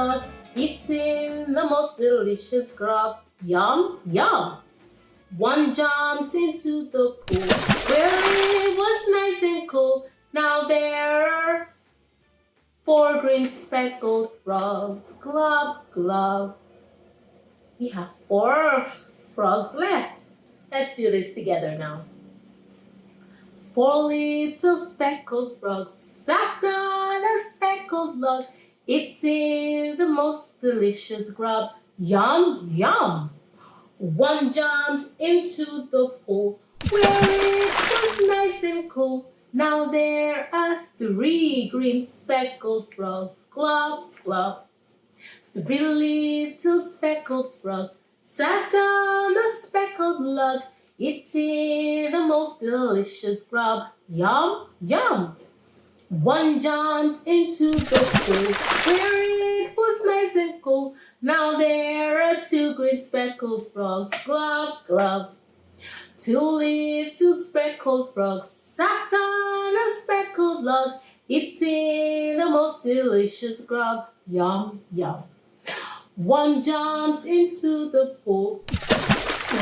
log, eating the most delicious grub. Yum, yum. One jumped into the pool where it was nice and cool. Now there are 4 green speckled frogs. Glub, glub. We have 4 frogs left. Let's do this together now. 4 little speckled frogs sat on a speckled log, eating the most delicious grub. Yum, yum. One jumped into the pool where it was nice and cool. Now there are 3 green speckled frogs. Glub, glub. 3 little speckled frogs sat on a speckled log, eating the most delicious grub. Yum, yum. One jumped into the pool where it was nice and cool. Now there are 2 green speckled frogs. Glub, glub. 2 little speckled frogs sat on a speckled log, eating the most delicious grub. Yum, yum. One jumped into the pool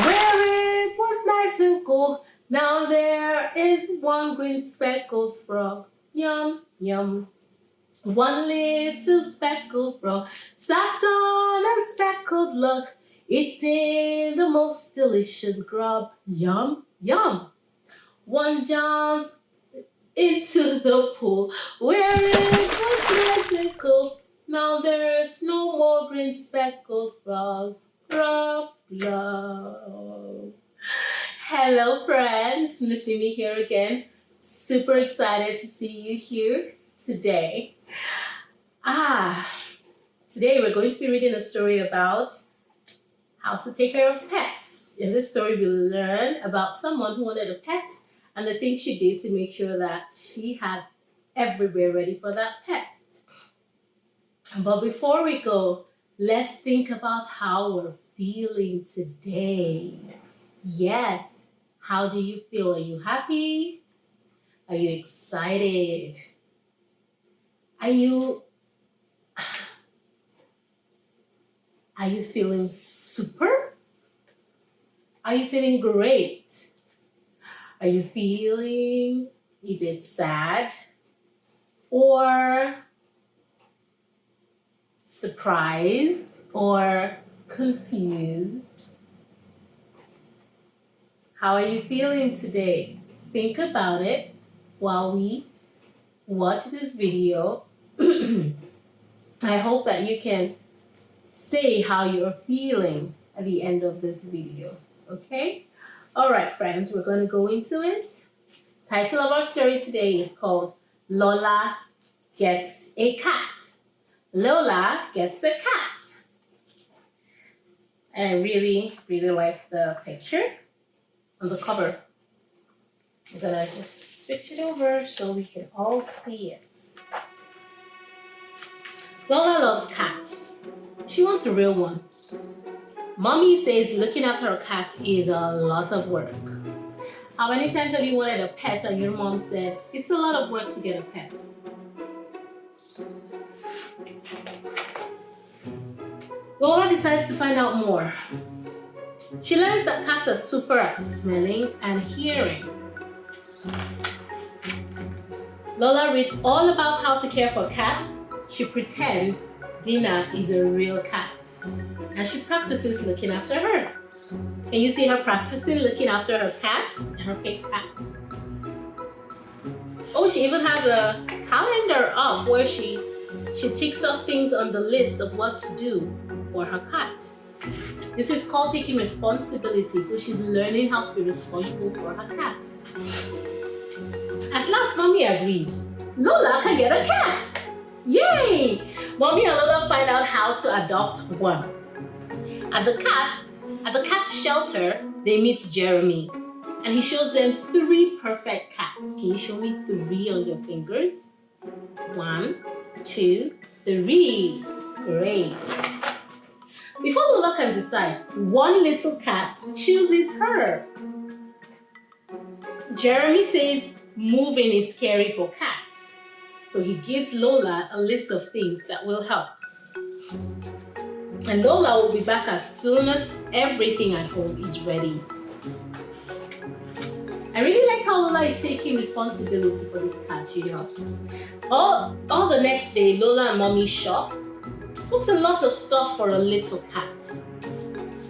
where it was nice and cool. Now there is 1 green speckled frog. Yum, yum. 1 little speckled frog sat on a speckled log, eating the most delicious grub. Yum, yum. One jumped into the pool where it was nice and cool. Now there's no more green speckled frogs. Glub, glub. Hello friends, Miss Mimi here again. Super excited to see you here today. Today we're going to be reading a story about how to take care of pets. In this story we'll learn about someone who wanted a pet and the things she did to make sure that she had everywhere ready for that pet. But before we go, let's think about how we're feeling today. Yes, how do you feel? Are you happy? Are you excited? Are you feeling super? Are you feeling great? Are you feeling a bit sad? Or surprised or confused? How are you feeling today? Think about it while we watch this video. I hope that you can say how you're feeling at the end of this video, okay? All right, friends, we're going to go into it. Title of our story today is called Lola Gets a Cat. Lola Gets a Cat. And I really, really like the picture on the cover. I'm gonna just switch it over so we can all see it. Lola loves cats. She wants a real one. Mommy says looking after a cat is a lot of work. How many times have you wanted a pet and your mom said, it's a lot of work to get a pet? Lola decides to find out more. She learns that cats are super at smelling and hearing. Lola reads all about how to care for cats. She pretends Dina is a real cat. And she practices looking after her. Can you see her practicing looking after her cats, her fake cats? Oh, she even has a calendar up where she ticks off things on the list of what to do for her cat. This is called taking responsibility. So she's learning how to be responsible for her cat. At last, Mommy agrees. Lola can get a cat! Yay! Mommy and Lola find out how to adopt one. At the cat's shelter, they meet Jeremy. And he shows them 3 perfect cats. Can you show me 3 on your fingers? 1, 2, 3. Great. Before Lola can decide, one little cat chooses her. Jeremy says moving is scary for cats. So he gives Lola a list of things that will help. And Lola will be back as soon as everything at home is ready. I really like how Lola is taking responsibility for this cat, you know. All the next day, Lola and Mommy shop, put a lot of stuff for a little cat.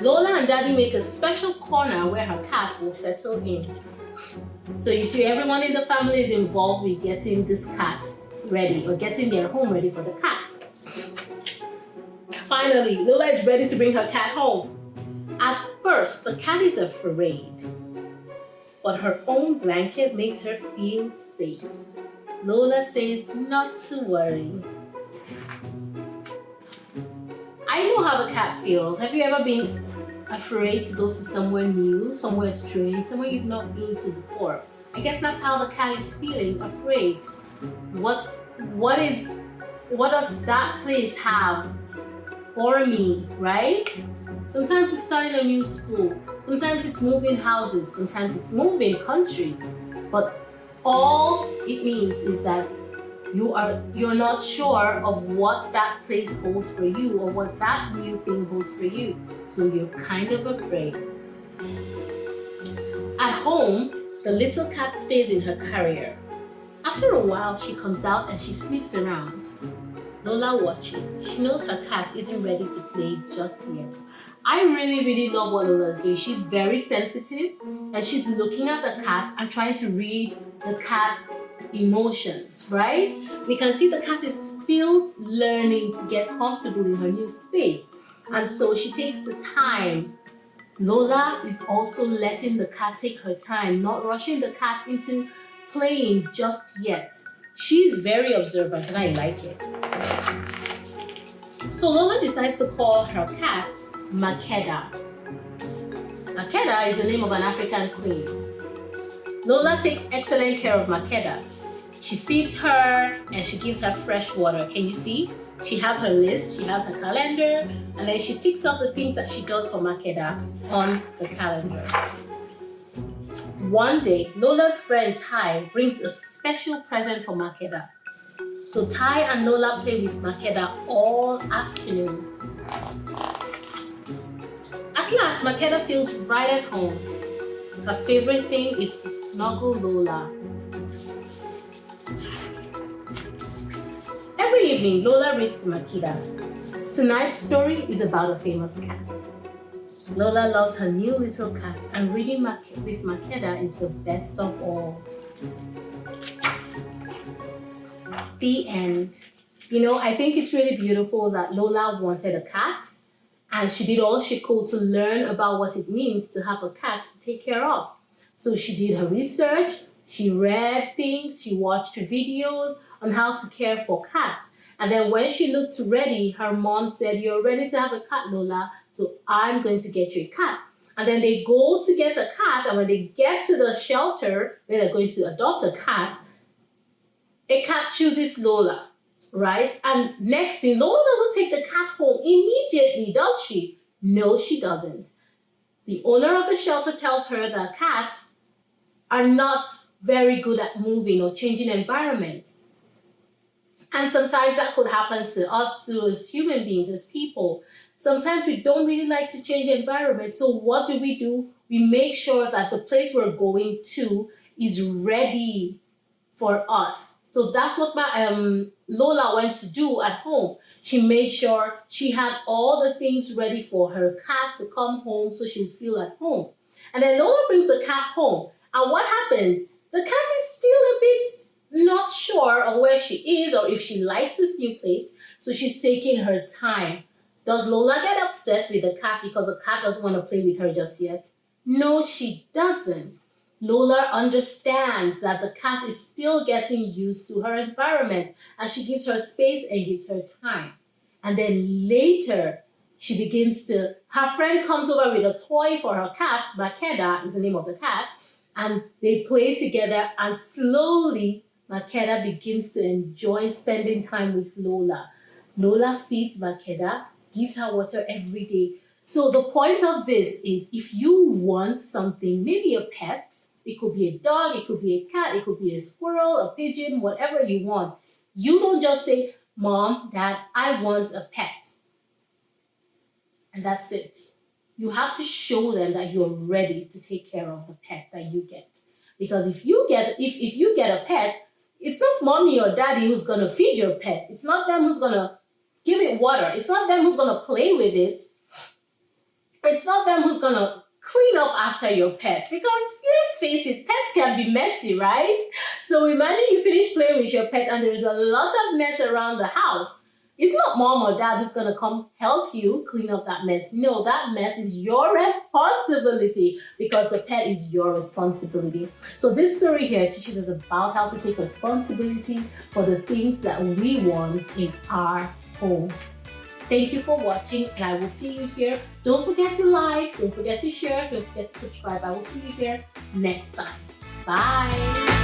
Lola and Daddy make a special corner where her cat will settle in. So you see, everyone in the family is involved with getting this cat ready or getting their home ready for the cat. Finally, Lola is ready to bring her cat home. At first, the cat is afraid, but her own blanket makes her feel safe. Lola says not to worry. I know how the cat feels. Have you ever been afraid to go to somewhere new, somewhere strange, somewhere you've not been to before? I guess that's how the cat is feeling, afraid. What does that place have for me, right? Sometimes it's starting a new school, sometimes it's moving houses, sometimes it's moving countries, but all it means is that you're not sure of what that place holds for you or what that new thing holds for you, so you're kind of afraid. At home, the little cat stays in her carrier. After a while, she comes out and she sniffs around. Lola watches. She knows her cat isn't ready to play just yet. I really love what Lola is doing. She's very sensitive and she's looking at the cat and trying to read the cat's emotions, right? We can see the cat is still learning to get comfortable in her new space. And so she takes the time. Lola is also letting the cat take her time, not rushing the cat into playing just yet. She's very observant and I like it. So Lola decides to call her cat Makeda. Makeda is the name of an African queen. Lola takes excellent care of Makeda. She feeds her and she gives her fresh water. Can you see? She has her list, she has her calendar, and then she ticks off the things that she does for Makeda on the calendar. One day, Lola's friend Ty brings a special present for Makeda. So Ty and Lola play with Makeda all afternoon. At last, Makeda feels right at home. Her favorite thing is to snuggle Lola. Every evening, Lola reads to Makeda. Tonight's story is about a famous cat. Lola loves her new little cat, and reading with Makeda is the best of all. The end. You know, I think it's really beautiful that Lola wanted a cat, and she did all she could to learn about what it means to have a cat to take care of. So she did her research, she read things, she watched videos on how to care for cats. And then when she looked ready, her mom said, "You're ready to have a cat, Lola, so I'm going to get you a cat." And then they go to get a cat, and when they get to the shelter where they're going to adopt a cat chooses Lola, right? And next thing, Lola doesn't take the cat home immediately, does she? No, she doesn't. The owner of the shelter tells her that cats are not very good at moving or changing environment. And sometimes that could happen to us too as human beings, as people. Sometimes we don't really like to change environment. So what do? We make sure that the place we're going to is ready for us. So that's what Lola went to do at home. She made sure she had all the things ready for her cat to come home so she'll feel at home. And then Lola brings the cat home. And what happens? The cat is still a bit not sure of where she is or if she likes this new place. So she's taking her time. Does Lola get upset with the cat because the cat doesn't want to play with her just yet? No, she doesn't. Lola understands that the cat is still getting used to her environment and she gives her space and gives her time. And then later, her friend comes over with a toy for her cat. Makeda is the name of the cat. And they play together and slowly Makeda begins to enjoy spending time with Lola. Lola feeds Makeda, gives her water every day. So the point of this is if you want something, maybe a pet, it could be a dog, it could be a cat, it could be a squirrel, a pigeon, whatever you want. You don't just say, "Mom, Dad, I want a pet." And that's it. You have to show them that you're ready to take care of the pet that you get. Because if you get a pet, it's not mommy or daddy who's gonna feed your pet. It's not them who's gonna give it water. It's not them who's gonna play with it. It's not them who's gonna clean up after your pet. Because let's face it, pets can be messy, right? So imagine you finish playing with your pet and there's a lot of mess around the house. It's not mom or dad who's gonna come help you clean up that mess. No, that mess is your responsibility because the pet is your responsibility. So this story here teaches us about how to take responsibility for the things that we want in our home. Thank you for watching, and I will see you here. Don't forget to like, don't forget to share, don't forget to subscribe. I will see you here next time. Bye.